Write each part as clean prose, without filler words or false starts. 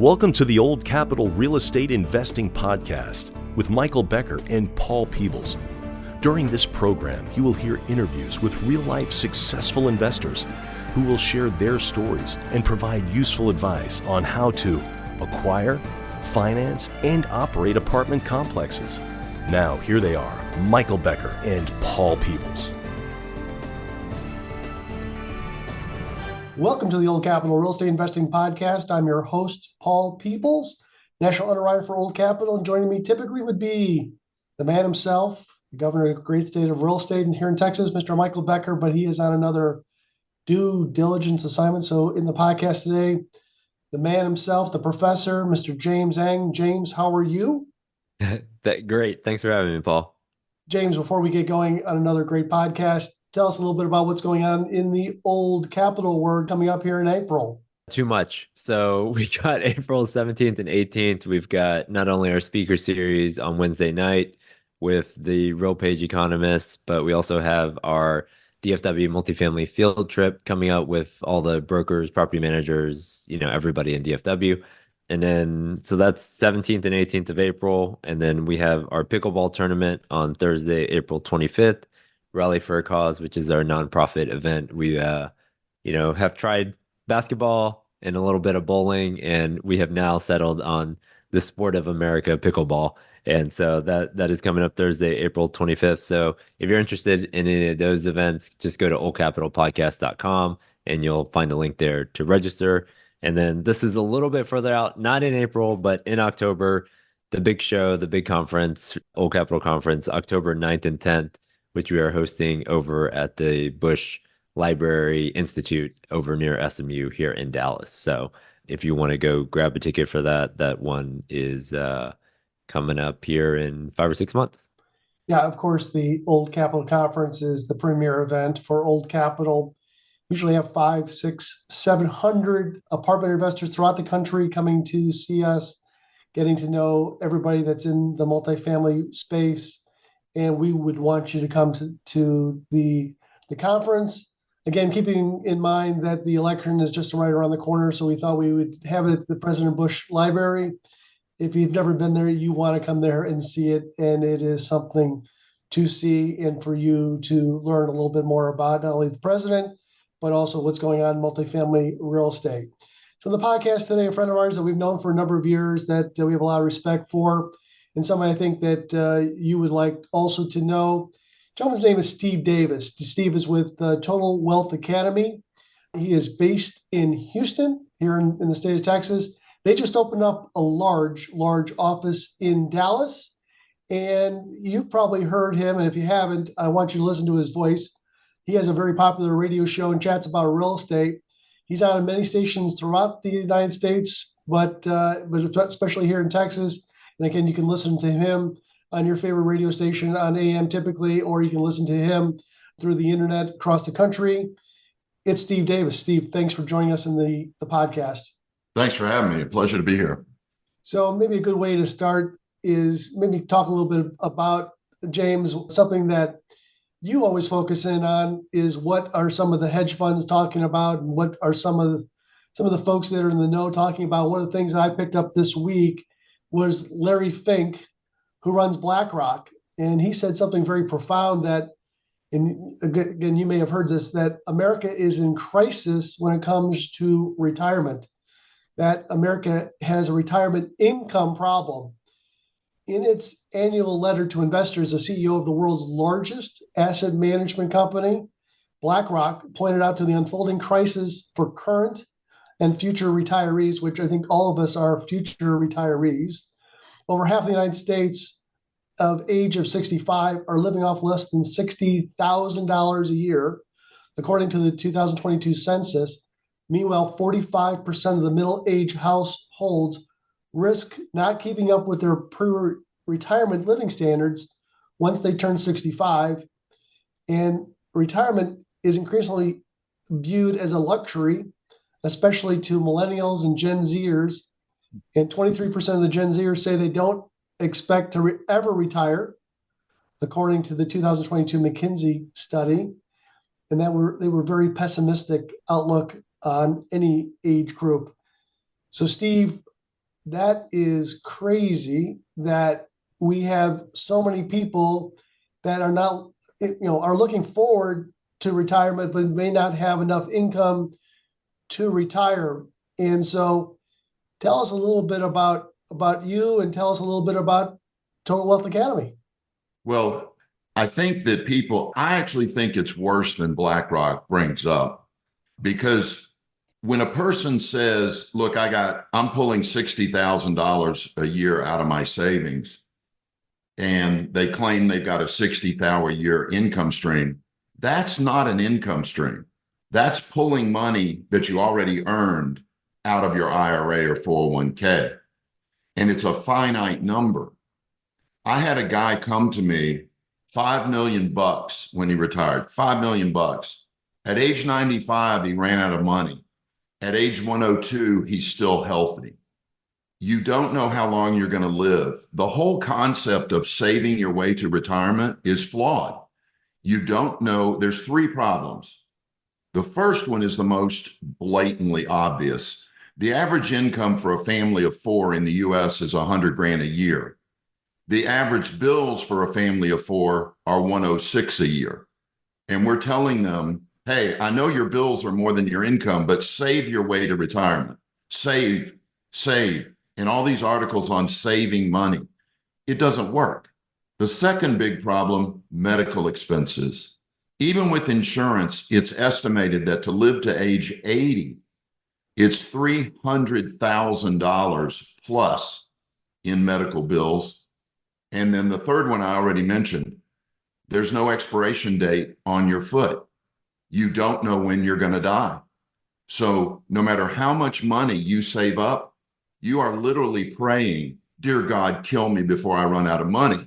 Welcome to the Old Capital Real Estate Investing Podcast with Michael Becker and Paul Peebles. During this program, you will hear interviews with real-life successful investors who will share their stories and provide useful advice on how to acquire, finance, and operate apartment complexes. Now, here they are, Michael Becker and Paul Peebles. Welcome to the Old Capital Real Estate Investing Podcast. I'm your host, Paul Peebles, National Underwriter for Old Capital. And joining me typically would be the man himself, the governor of the great state of real estate here in Texas, Mr. Michael Becker, but he is on another due diligence assignment. So in the podcast today, the man himself, the professor, Mr. James Eng. James, how are you? Great. Thanks for having me, Paul. James, before we get going on another great podcast, tell us a little bit about what's going on in the Old Capital Word coming up here in April. Too much. So we got April 17th and 18th. We've got not only our speaker series on Wednesday night with the Real Page economists, but we also have our DFW multifamily field trip coming up with all the brokers, property managers, everybody in DFW. And then, so that's 17th and 18th of April. And then we have our pickleball tournament on Thursday, April 25th, Rally for a Cause, which is our nonprofit event. We, have tried basketball and a little bit of bowling, and we have now settled on the sport of America, pickleball. And so that is coming up Thursday, April 25th. So if you're interested in any of those events, just go to oldcapitalpodcast.com and you'll find a link there to register. And then this is a little bit further out, not in April, but in October, the big show, the big conference, Old Capital Conference, October 9th and 10th, which we are hosting over at the Bush Library Institute over near SMU here in Dallas. So if you want to go grab a ticket for that one is coming up here in 5 or 6 months. Yeah, of course, the Old Capital Conference is the premier event for Old Capital. Usually have 500, 600, 700 apartment investors throughout the country coming to see us, getting to know everybody that's in the multifamily space. And we would want you to come to the conference. Again, keeping in mind that the election is just right around the corner, so we thought we would have it at the President Bush Library. If you've never been there, you want to come there and see it, and it is something to see and for you to learn a little bit more about not only the president, but also what's going on in multifamily real estate. So the podcast today, a friend of ours that we've known for a number of years that we have a lot of respect for, and somebody I think that you would like also to know. Gentleman's name is Steve Davis. Steve is with Total Wealth Academy. He is based in Houston, here in the state of Texas. They just opened up a large office in Dallas. And you've probably heard him. And if you haven't, I want you to listen to his voice. He has a very popular radio show and chats about real estate. He's on many stations throughout the United States, but especially here in Texas. And again, you can listen to him on your favorite radio station on AM typically, or you can listen to him through the internet across the country. It's Steve Davis. Steve, thanks for joining us in the podcast. Thanks for having me. A pleasure to be here. So maybe a good way to start is maybe talk a little bit about, James, something that you always focus in on is what are some of the hedge funds talking about, and what are some of the folks that are in the know talking about. One of the things that I picked up this week was Larry Fink, who runs BlackRock, and he said something very profound that, and again, you may have heard this, that America is in crisis when it comes to retirement, that America has a retirement income problem. In its annual letter to investors, the CEO of the world's largest asset management company, BlackRock, pointed out to the unfolding crisis for current and future retirees, which I think all of us are future retirees. Over half the United States of age of 65 are living off less than $60,000 a year, according to the 2022 census. Meanwhile, 45% of the middle-aged households risk not keeping up with their pre-retirement living standards once they turn 65. And retirement is increasingly viewed as a luxury, especially to millennials and Gen Zers. And 23% of the Gen Zers say they don't expect to ever retire, according to the 2022 McKinsey study. And they were very pessimistic outlook on any age group. So Steve, that is crazy that we have so many people that are not, are looking forward to retirement, but may not have enough income to retire. And so tell us a little bit about you, and tell us a little bit about Total Wealth Academy. Well, I actually think it's worse than BlackRock brings up, because when a person says, look, I'm pulling $60,000 a year out of my savings, and they claim they've got a 60,000 a year income stream, that's not an income stream. That's pulling money that you already earned out of your IRA or 401k. And it's a finite number. I had a guy come to me, $5 million when he retired, $5 million. At age 95, he ran out of money. At age 102, he's still healthy. You don't know how long you're going to live. The whole concept of saving your way to retirement is flawed. You don't know. There's three problems. The first one is the most blatantly obvious. The average income for a family of four in the US is 100 grand a year. The average bills for a family of four are 106 a year. And we're telling them, hey, I know your bills are more than your income, but save your way to retirement. Save. And all these articles on saving money. It doesn't work. The second big problem, medical expenses. Even with insurance, it's estimated that to live to age 80, it's $300,000 plus in medical bills. And then the third one I already mentioned, there's no expiration date on your foot. You don't know when you're going to die. So no matter how much money you save up, you are literally praying, dear God, kill me before I run out of money.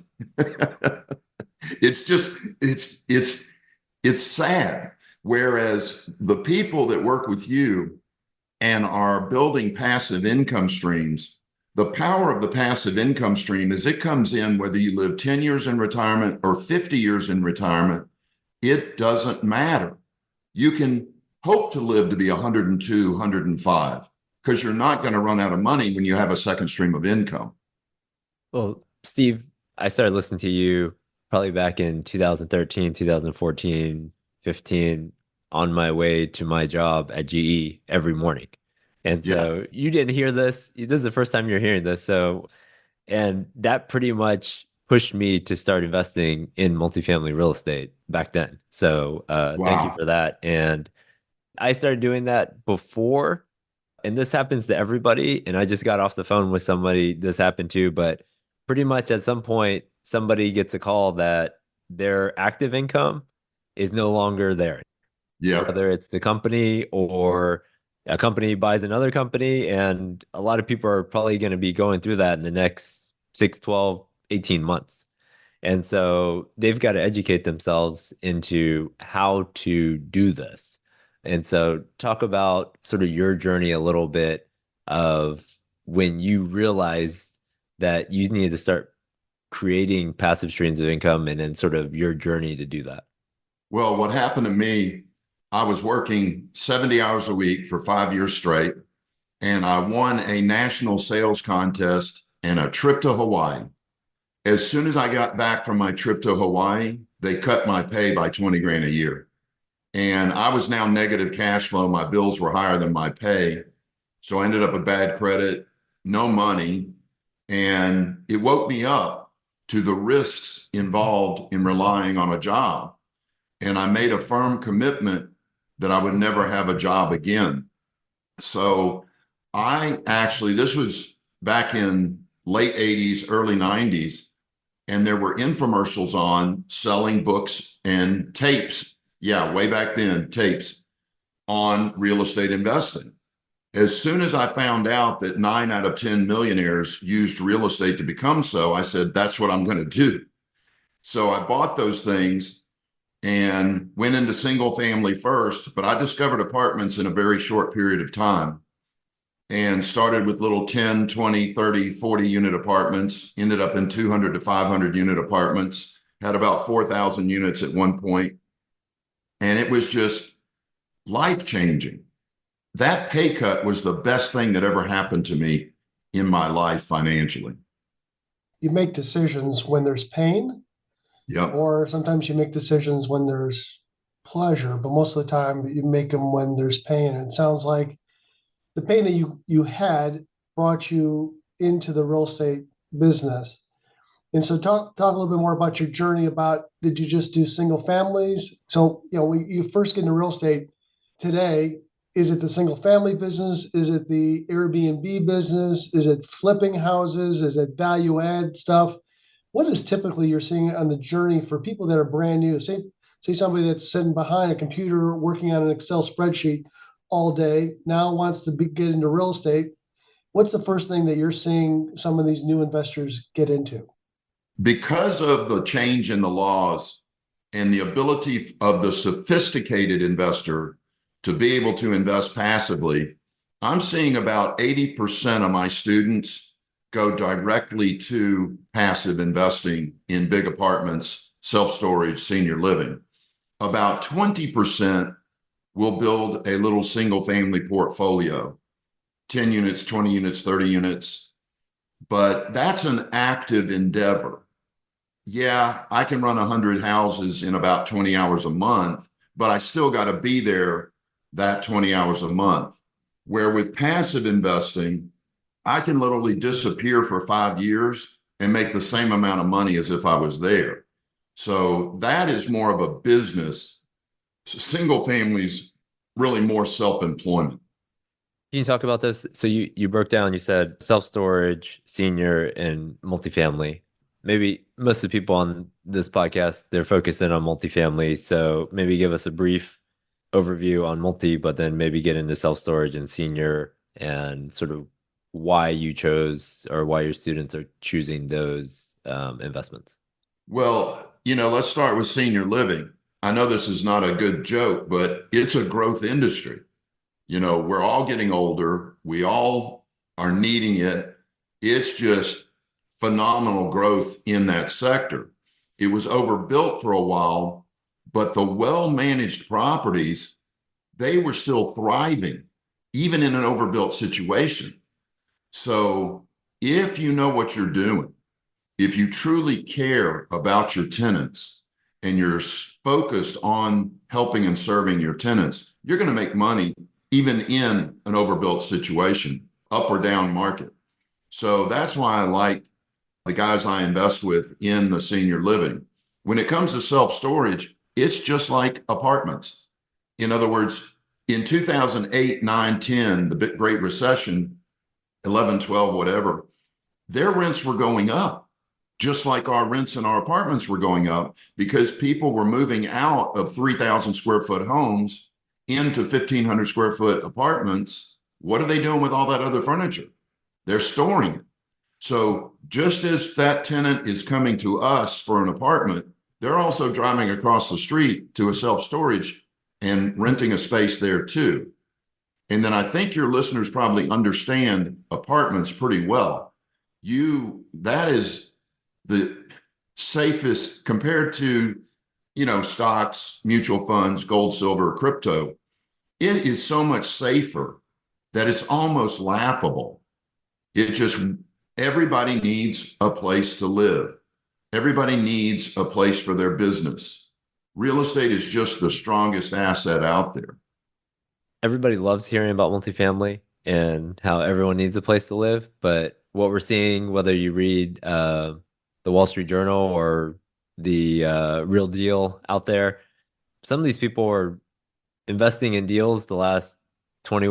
It's sad. Whereas the people that work with you and are building passive income streams, the power of the passive income stream is it comes in whether you live 10 years in retirement or 50 years in retirement, it doesn't matter. You can hope to live to be 102, 105, because you're not going to run out of money when you have a second stream of income. Well, Steve, I started listening to you probably back in 2013, 2014, 15, on my way to my job at GE every morning. And so you didn't hear this. This is the first time you're hearing this. So, and that pretty much pushed me to start investing in multifamily real estate back then. So thank you for that. And I started doing that before, and this happens to everybody. And I just got off the phone with somebody this happened to, but pretty much at some point, somebody gets a call that their active income is no longer there. Yeah. Whether it's the company or a company buys another company. And a lot of people are probably going to be going through that in the next 6, 12, 18 months. And so they've got to educate themselves into how to do this. And so talk about sort of your journey a little bit of when you realized that you needed to start creating passive streams of income, and then sort of your journey to do that. Well, what happened to me, I was working 70 hours a week for 5 years straight, and I won a national sales contest and a trip to Hawaii. As soon as I got back from my trip to Hawaii, they cut my pay by 20 grand a year. And I was now negative cash flow. My bills were higher than my pay. So I ended up with bad credit, no money. And it woke me up to the risks involved in relying on a job. And I made a firm commitment that I would never have a job again. So this was back in late 80s, early 90s, and there were infomercials on selling books and tapes. Yeah, way back then, tapes on real estate investing. As soon as I found out that 9 out of 10 millionaires used real estate to become so, I said, that's what I'm going to do. So I bought those things and went into single family first, but I discovered apartments in a very short period of time and started with little 10, 20, 30, 40 unit apartments, ended up in 200 to 500 unit apartments, had about 4,000 units at one point. And it was just life changing. That pay cut was the best thing that ever happened to me in my life financially. You make decisions when there's pain, Yep. or sometimes you make decisions when there's pleasure, but most of the time you make them when there's pain. And it sounds like the pain that you had brought you into the real estate business. And so talk a little bit more about your journey. About, did you just do single families? So, when you first get into real estate today, is it the single family business? Is it the Airbnb business? Is it flipping houses? Is it value add stuff? What is typically you're seeing on the journey for people that are brand new? Say somebody that's sitting behind a computer working on an Excel spreadsheet all day now wants to get into real estate. What's the first thing that you're seeing some of these new investors get into? Because of the change in the laws and the ability of the sophisticated investor to be able to invest passively, I'm seeing about 80% of my students go directly to passive investing in big apartments, self-storage, senior living. About 20% will build a little single family portfolio, 10 units, 20 units, 30 units. But that's an active endeavor. Yeah, I can run 100 houses in about 20 hours a month, but I still got to be there that 20 hours a month. Where with passive investing, I can literally disappear for 5 years and make the same amount of money as if I was there. So that is more of a business. Single families, really more self-employment. Can you talk about this? So you broke down, you said self-storage, senior, and multifamily. Maybe most of the people on this podcast, they're focused in on multifamily. So maybe give us a brief overview on multi, but then maybe get into self-storage and senior and sort of why you chose or why your students are choosing those investments. Well, let's start with senior living. I know this is not a good joke, but it's a growth industry. We're all getting older. We all are needing it. It's just phenomenal growth in that sector. It was overbuilt for a while, but the well-managed properties, they were still thriving, even in an overbuilt situation. So if you know what you're doing, if you truly care about your tenants and you're focused on helping and serving your tenants, you're going to make money even in an overbuilt situation, up or down market. So that's why I like the guys I invest with in the senior living. When it comes to self-storage, it's just like apartments. In other words, in 2008, 9, 10, the Great Recession, 11, 12, whatever, their rents were going up, just like our rents in our apartments were going up, because people were moving out of 3,000 square foot homes into 1,500 square foot apartments. What are they doing with all that other furniture? They're storing it. So just as that tenant is coming to us for an apartment, they're also driving across the street to a self-storage and renting a space there too. And then I think your listeners probably understand apartments pretty well. That is the safest compared to, stocks, mutual funds, gold, silver, crypto. It is so much safer that it's almost laughable. Everybody needs a place to live. Everybody needs a place for their business. Real estate is just the strongest asset out there. Everybody loves hearing about multifamily and how everyone needs a place to live. But what we're seeing, whether you read the Wall Street Journal or the Real Deal out there, some of these people are investing in deals the last 20,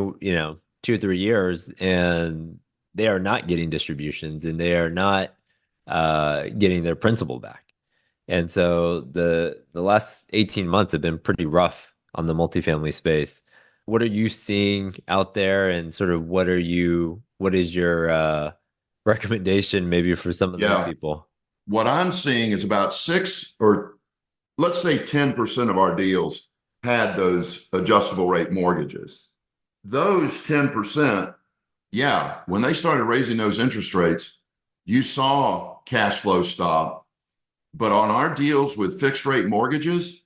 2 or 3 years, and they are not getting distributions and they are not getting their principal back. And so the last 18 months have been pretty rough on the multifamily space. What are you seeing out there, and sort of what is your recommendation maybe for some of those people? What I'm seeing is about 6 or let's say 10% of our deals had those adjustable rate mortgages. Those 10%, when they started raising those interest rates, you saw cash flow stop. But on our deals with fixed rate mortgages,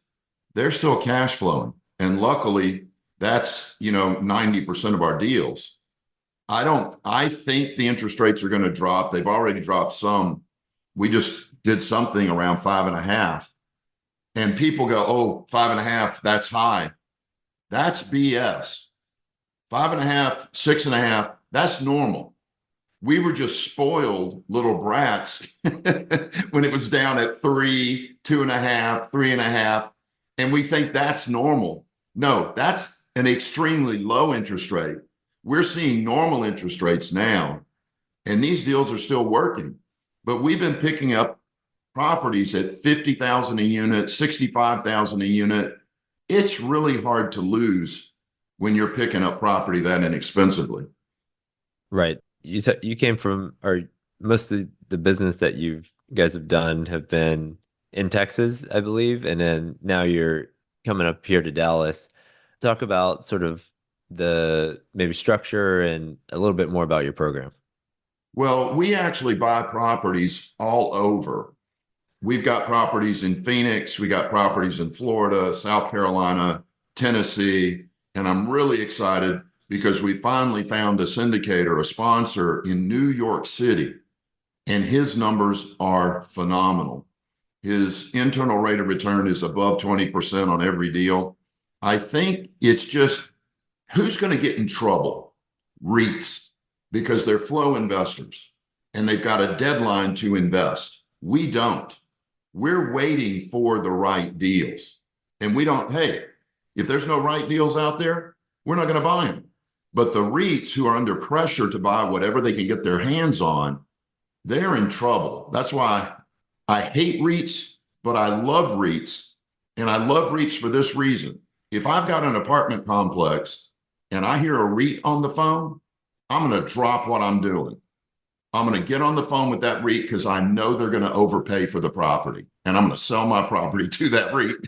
they're still cash flowing. And luckily, that's 90% of our deals. I think the interest rates are going to drop. They've already dropped some. We just did something around 5.5. And people go, oh, 5.5, that's high. That's BS. 5.5, 6.5, that's normal. We were just spoiled little brats when it was down at 3, 2.5, 3.5. And we think that's normal. No, that's an extremely low interest rate. We're seeing normal interest rates now, and these deals are still working. But we've been picking up properties at 50,000 a unit, 65,000 a unit. It's really hard to lose when you're picking up property that inexpensively. Right. You said you came from, or most of the business that you guys have done have been in Texas, I believe, and then now you're coming up here to Dallas. Talk about sort of the maybe structure and a little bit more about your program. Well, we actually buy properties all over. We've got properties in Phoenix, we got properties in Florida, South Carolina, Tennessee, and I'm really excited because we finally found a syndicator, a sponsor in New York City, and his numbers are phenomenal. His internal rate of return is above 20% on every deal. I think it's just who's going to get in trouble? REITs, because they're flow investors and they've got a deadline to invest. We don't. We're waiting for the right deals. And we don't, hey, if there's no right deals out there, we're not going to buy them. But the REITs who are under pressure to buy whatever they can get their hands on, they're in trouble. That's why I hate REITs, but I love REITs. And I love REITs for this reason. If I've got an apartment complex and I hear a REIT on the phone, I'm going to drop what I'm doing. I'm going to get on the phone with that REIT because I know they're going to overpay for the property. And I'm going to sell my property to that REIT.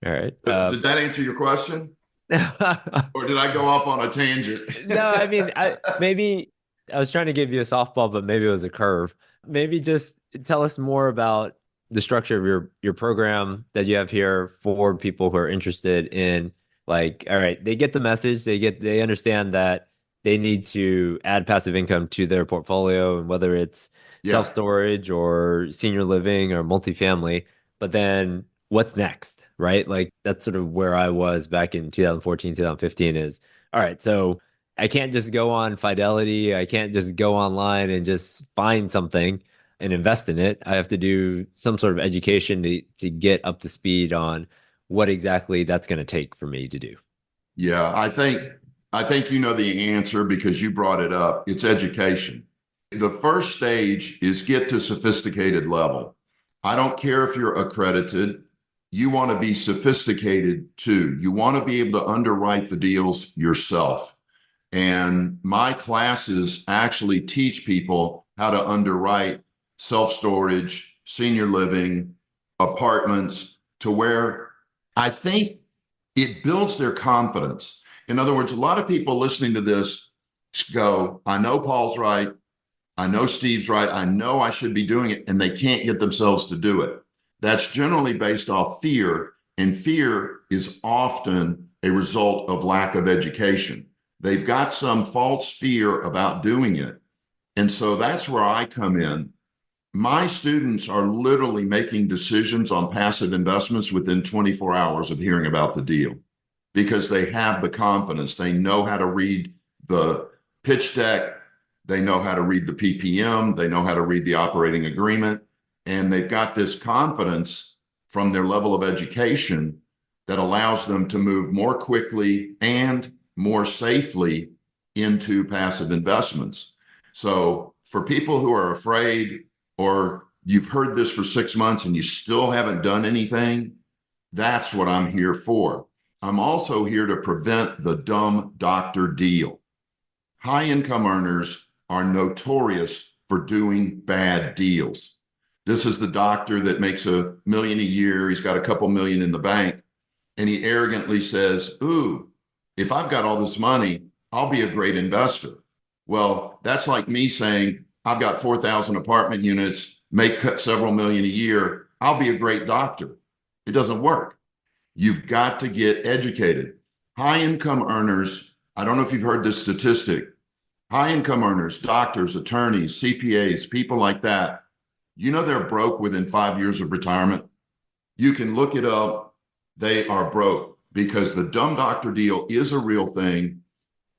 All right. Did that answer your question? Or did I go off on a tangent? No, I mean, maybe I was trying to give you a softball, but maybe it was a curve. Maybe just tell us more about the structure of your program that you have here for people who are interested in, like, all right, they get the message, they understand that they need to add passive income to their portfolio, and whether it's self-storage or senior living or multifamily, but then what's next, right? Like that's sort of where I was back in 2014, 2015 is, all right, so I can't just go on Fidelity. I can't just go online and just find something and invest in it. I have to do some sort of education to get up to speed on what exactly that's going to take for me to do. Yeah, I think you know the answer because you brought it up. It's education. The first stage is get to sophisticated level. I don't care if you're accredited. You want to be sophisticated too. You want to be able to underwrite the deals yourself. And my classes actually teach people how to underwrite self-storage, senior living, apartments, to where I think it builds their confidence. In other words, a lot of people listening to this go, I know Paul's right. I know Steve's right. I know I should be doing it, and they can't get themselves to do it. That's generally based off fear, and fear is often a result of lack of education. They've got some false fear about doing it. And so that's where I come in. My students are literally making decisions on passive investments within 24 hours of hearing about the deal because they have the confidence. They know how to read the pitch deck. They know how to read the PPM. They know how to read the operating agreement. And they've got this confidence from their level of education that allows them to move more quickly and more safely into passive investments. So for people who are afraid, or you've heard this for 6 months and you still haven't done anything, that's what I'm here for. I'm also here to prevent the dumb doctor deal. High income earners are notorious for doing bad deals. This is the doctor that makes $1 million a year. He's got a couple million in the bank. And he arrogantly says, ooh, if I've got all this money, I'll be a great investor. Well, that's like me saying, I've got 4,000 apartment units, make several million a year. I'll be a great doctor. It doesn't work. You've got to get educated. High income earners I don't know if you've heard this statistic. High income earners, doctors, attorneys, CPAs, people like that, they're broke within 5 years of retirement. You can look it up. They are broke because the dumb doctor deal is a real thing.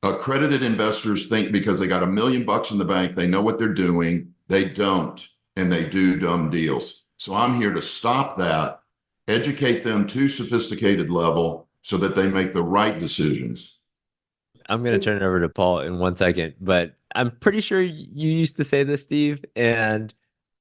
Accredited investors think because they got $1 million in the bank, they know what they're doing. They don't, and they do dumb deals. So I'm here to stop that, educate them to sophisticated level so that they make the right decisions. I'm going to turn it over to Paul in 1 second, but I'm pretty sure you used to say this, Steve, and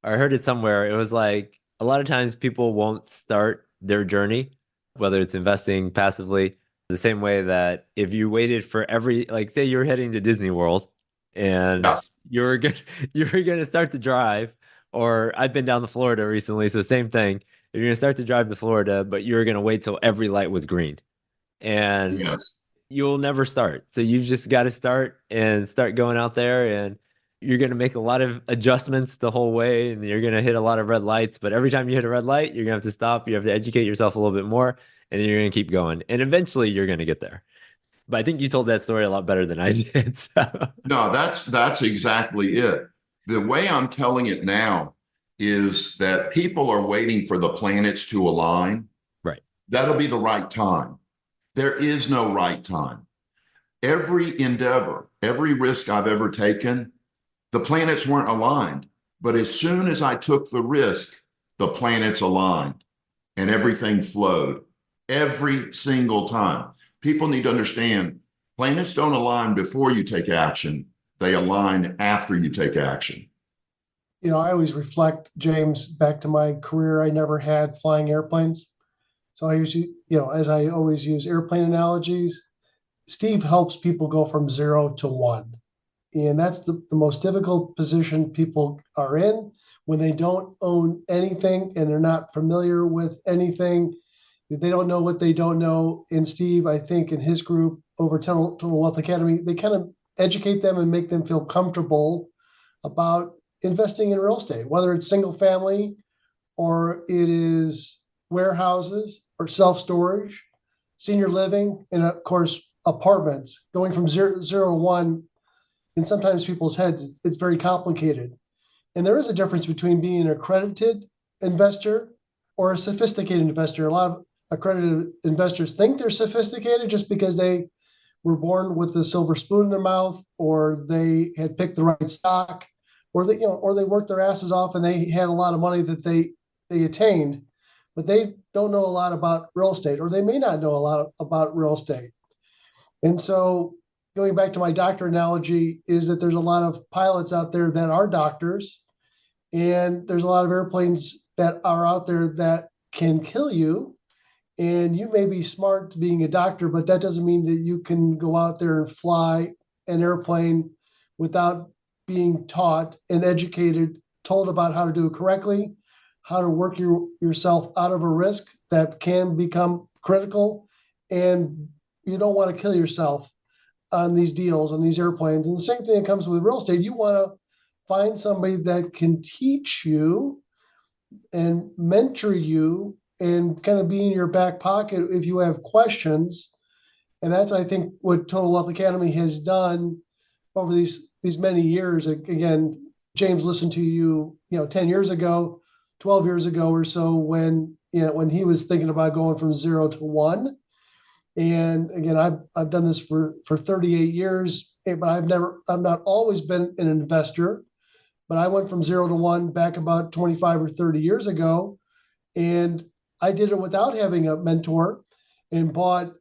I heard it somewhere. It was like a lot of times people won't start their journey, whether it's investing passively, the same way that if you waited for like say you're heading to Disney World and Yeah. you're gonna start to drive, or I've been down to Florida recently, so same thing. If you're gonna start to drive to Florida, but you're gonna wait till every light was green, and Yes. you'll never start. So you've just got to start going out there, and you're going to make a lot of adjustments the whole way, and you're going to hit a lot of red lights. But every time you hit a red light, you're going to have to stop. You have to educate yourself a little bit more, and then you're going to keep going. And eventually you're going to get there. But I think you told that story a lot better than I did. So. No, that's exactly it. The way I'm telling it now is that people are waiting for the planets to align. Right. That'll be the right time. There is no right time. Every endeavor, every risk I've ever taken, the planets weren't aligned. But as soon as I took the risk, the planets aligned and everything flowed every single time. People need to understand planets don't align before you take action. They align after you take action. I always reflect, James, back to my career. I never had flying airplanes. So I usually, as I always use airplane analogies, Steve helps people go from 0 to 1. And that's the most difficult position people are in when they don't own anything and they're not familiar with anything. They don't know what they don't know. And Steve, I think in his group over Total Wealth Academy, they kind of educate them and make them feel comfortable about investing in real estate, whether it's single family or it is warehouses or self-storage, senior living, and of course, apartments. Going from zero to one, in sometimes people's heads, it's very complicated. And there is a difference between being an accredited investor or a sophisticated investor. A lot of accredited investors think they're sophisticated just because they were born with a silver spoon in their mouth, or they had picked the right stock, or they worked their asses off and they had a lot of money that they attained, but they don't know a lot about real estate, or they may not know a lot about real estate. And so going back to my doctor analogy is that there's a lot of pilots out there that are doctors, and there's a lot of airplanes that are out there that can kill you. And you may be smart being a doctor, but that doesn't mean that you can go out there and fly an airplane without being taught and educated, told about how to do it correctly, how to work yourself out of a risk that can become critical. And you don't want to kill yourself on these deals, on these airplanes. And the same thing that comes with real estate. You want to find somebody that can teach you and mentor you and kind of be in your back pocket if you have questions. And that's, I think, what Total Wealth Academy has done over these many years. Again, James listened to you, 10 years ago, 12 years ago or so, when he was thinking about going from 0 to 1. And again, I've done this for 38 years, but I've not always been an investor, but I went from 0 to 1 back about 25 or 30 years ago. And I did it without having a mentor, and bought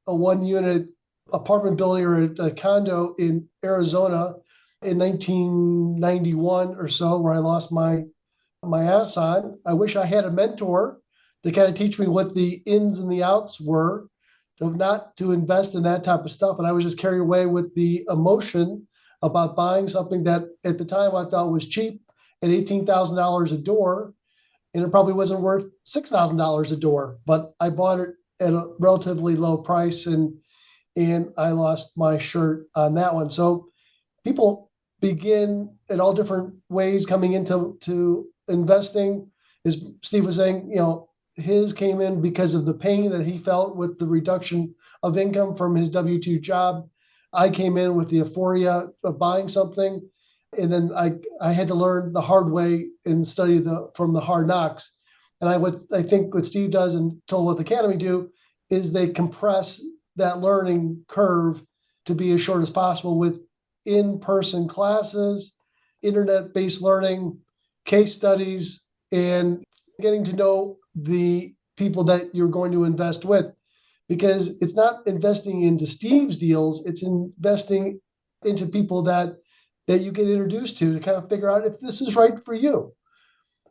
a 1-unit apartment building or a condo in Arizona in 1991 or so, where I lost my ass on. I wish I had a mentor to kind of teach me what the ins and the outs were, not to invest in that type of stuff. And I was just carried away with the emotion about buying something that at the time I thought was cheap at $18,000 a door. And it probably wasn't worth $6,000 a door, but I bought it at a relatively low price, and I lost my shirt on that one. So people begin at all different ways coming into investing. As Steve was saying, his came in because of the pain that he felt with the reduction of income from his W-2 job. I came in with the euphoria of buying something, and then I had to learn the hard way and study from the hard knocks. And I think what Steve does and Total Wealth Academy do is they compress that learning curve to be as short as possible with in-person classes, internet-based learning, case studies, and getting to know the people that you're going to invest with. Because it's not investing into Steve's deals, it's investing into people that you get introduced to kind of figure out if this is right for you.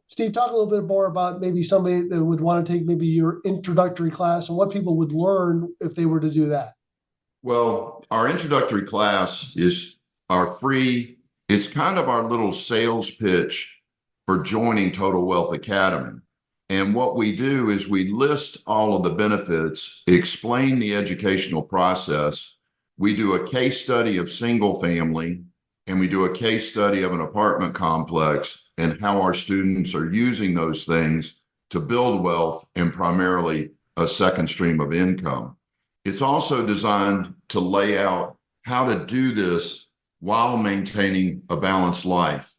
Steve, talk a little bit more about maybe somebody that would want to take maybe your introductory class and what people would learn if they were to do that. Well, our introductory class is our free, it's kind of our little sales pitch for joining Total Wealth Academy. And what we do is we list all of the benefits, explain the educational process. We do a case study of single family, and we do a case study of an apartment complex and how our students are using those things to build wealth and primarily a second stream of income. It's also designed to lay out how to do this while maintaining a balanced life.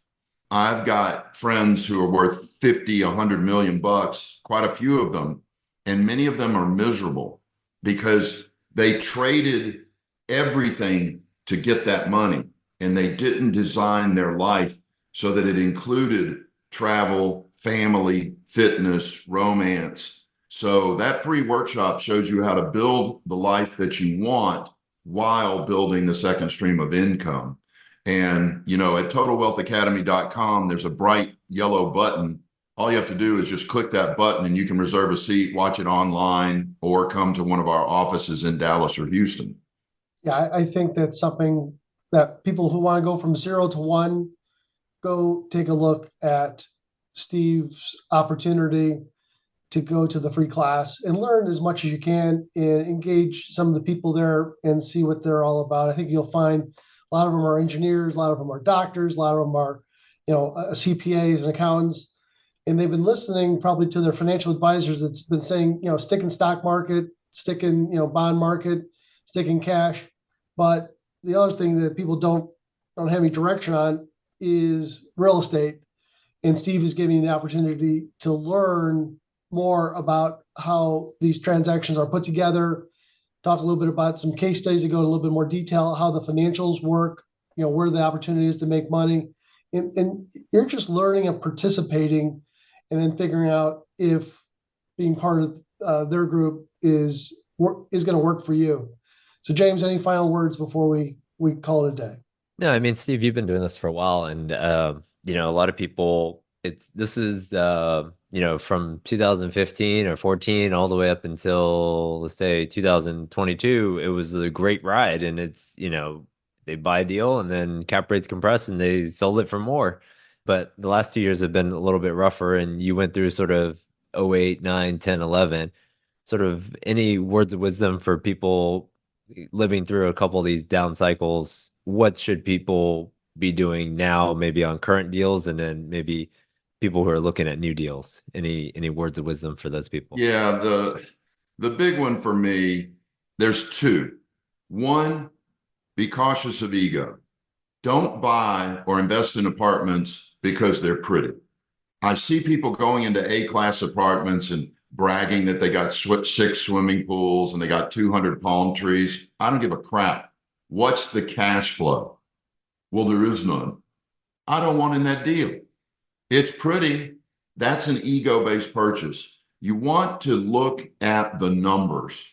I've got friends who are worth 50, 100 million bucks, quite a few of them, and many of them are miserable because they traded everything to get that money, and they didn't design their life so that it included travel, family, fitness, romance. So that free workshop shows you how to build the life that you want while building the second stream of income. And, you know, at totalwealthacademy.com, there's a bright yellow button. All you have to do is just click that button and you can reserve a seat, watch it online, or come to one of our offices in Dallas or Houston. Yeah, I think that's something that people who want to go from 0 to 1, go take a look at Steve's opportunity to go to the free class and learn as much as you can and engage some of the people there and see what they're all about. I think you'll find a lot of them are engineers, a lot of them are doctors, a lot of them are, CPAs and accountants, and they've been listening probably to their financial advisors that's been saying, stick in stock market, stick in, bond market, stick in cash. But the other thing that people don't have any direction on is real estate. And Steve is giving you the opportunity to learn more about how these transactions are put together, talk a little bit about some case studies that go in a little bit more detail, how the financials work, where the opportunity is to make money. And you're just learning and participating and then figuring out if being part of their group is going to work for you. So James, any final words before we call it a day? No, I mean, Steve, you've been doing this for a while, and a lot of people, this is from 2015 or 14 all the way up until, let's say, 2022. It was a great ride, and it's, they buy a deal and then cap rates compress and they sold it for more. But the last 2 years have been a little bit rougher, and you went through sort of 08, 9, 10, 11. Sort of any words of wisdom for people living through a couple of these down cycles? What should people be doing now, maybe on current deals, and then maybe people who are looking at new deals? Any words of wisdom for those people? Yeah, the big one for me, there's two. One, be cautious of ego. Don't buy or invest in apartments because they're pretty. I see people going into A-class apartments and bragging that they got 6 swimming pools and they got 200 palm trees. I don't give a crap. What's the cash flow? Well, there is none. I don't want in that deal. It's pretty. That's an ego-based purchase. You want to look at the numbers.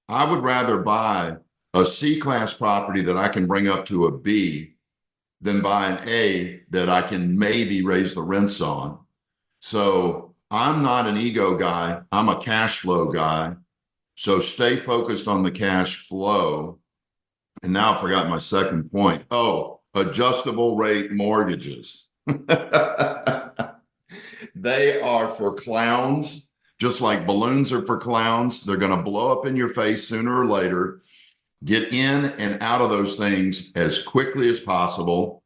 I would rather buy a C-class property that I can bring up to a B than buy an A that I can maybe raise the rents on. So I'm not an ego guy. I'm a cash flow guy. So stay focused on the cash flow. And now I forgot my second point. Oh, adjustable rate mortgages. They are for clowns, just like balloons are for clowns. They're going to blow up in your face sooner or later. Get in and out of those things as quickly as possible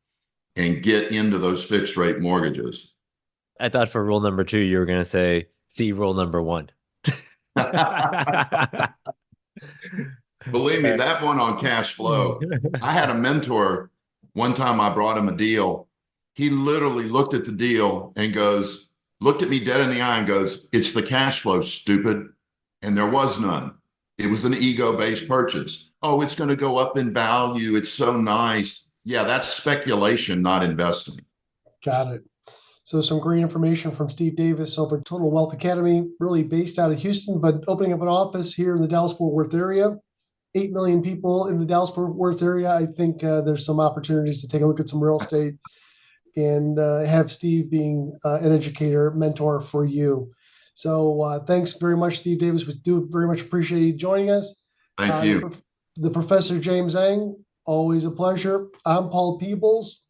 and get into those fixed rate mortgages. I thought for rule number 2, you were going to say, see rule number 1. Believe me, that one on cash flow. I had a mentor one time. I brought him a deal. He literally looked at the deal and looked at me dead in the eye and goes, "It's the cash flow, stupid." And there was none. It was an ego-based purchase. Oh, it's going to go up in value. It's so nice. Yeah, that's speculation, not investing. Got it. So some great information from Steve Davis over at Total Wealth Academy, really based out of Houston, but opening up an office here in the Dallas-Fort Worth area. 8 million people in the Dallas-Fort Worth area. I think there's some opportunities to take a look at some real estate and have Steve being an educator, mentor for you. So thanks very much, Steve Davis. We do very much appreciate you joining us. Thank you. The Professor James Eng, always a pleasure. I'm Paul Peebles.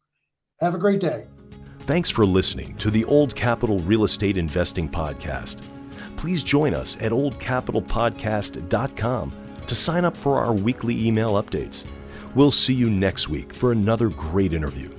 Have a great day. Thanks for listening to the Old Capital Real Estate Investing Podcast. Please join us at oldcapitalpodcast.com to sign up for our weekly email updates. We'll see you next week for another great interview.